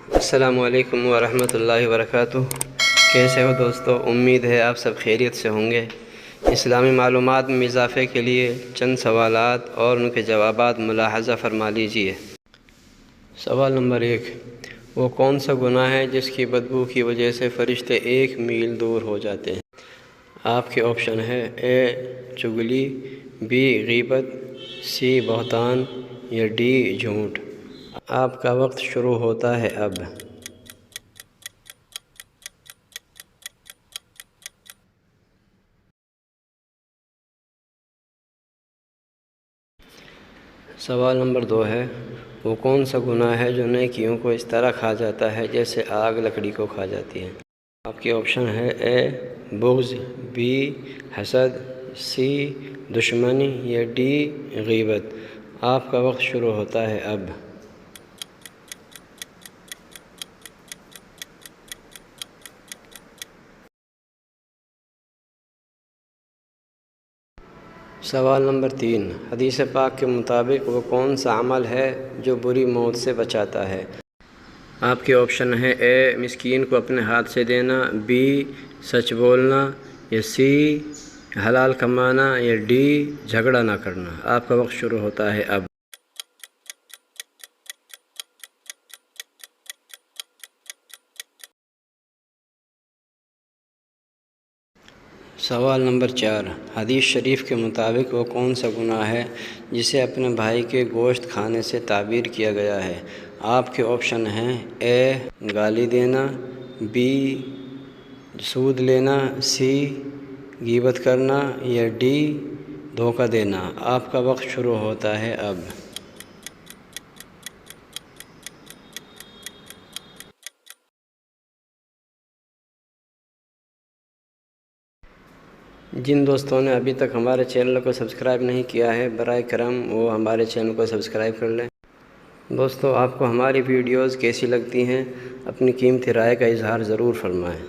السلام علیکم ورحمۃ اللہ وبرکاتہ۔ کیسے ہو دوستو؟ امید ہے آپ سب خیریت سے ہوں گے۔ اسلامی معلومات میں اضافے کے لیے چند سوالات اور ان کے جوابات ملاحظہ فرما لیجیے۔ سوال نمبر 1، وہ کون سا گناہ ہے جس کی بدبو کی وجہ سے فرشتے 1 میل دور ہو جاتے ہیں؟ آپ کے آپشن ہے اے چغلی، بی غیبت، سی بہتان یا ڈی جھوٹ۔ آپ کا وقت شروع ہوتا ہے اب۔ سوال نمبر 2 ہے، وہ کون سا گناہ ہے جو نیکیوں کو اس طرح کھا جاتا ہے جیسے آگ لکڑی کو کھا جاتی ہے؟ آپ کے آپشن ہے اے بغض، بی حسد، سی دشمنی یا ڈی غیبت۔ آپ کا وقت شروع ہوتا ہے اب۔ سوال نمبر 3، حدیث پاک کے مطابق وہ کون سا عمل ہے جو بری موت سے بچاتا ہے؟ آپ کے آپشن ہے اے مسکین کو اپنے ہاتھ سے دینا، بی سچ بولنا یا سی حلال کمانا یا ڈی جھگڑا نہ کرنا۔ آپ کا وقت شروع ہوتا ہے اب۔ سوال نمبر 4، حدیث شریف کے مطابق وہ کون سا گناہ ہے جسے اپنے بھائی کے گوشت کھانے سے تعبیر کیا گیا ہے؟ آپ کے آپشن ہیں اے گالی دینا، بی سود لینا، سی غیبت کرنا یا ڈی دھوکہ دینا۔ آپ کا وقت شروع ہوتا ہے اب۔ جن دوستوں نے ابھی تک ہمارے چینل کو سبسکرائب نہیں کیا ہے، برائے کرم وہ ہمارے چینل کو سبسکرائب کر لیں۔ دوستو، آپ کو ہماری ویڈیوز کیسی لگتی ہیں؟ اپنی قیمتی رائے کا اظہار ضرور فرمائیں۔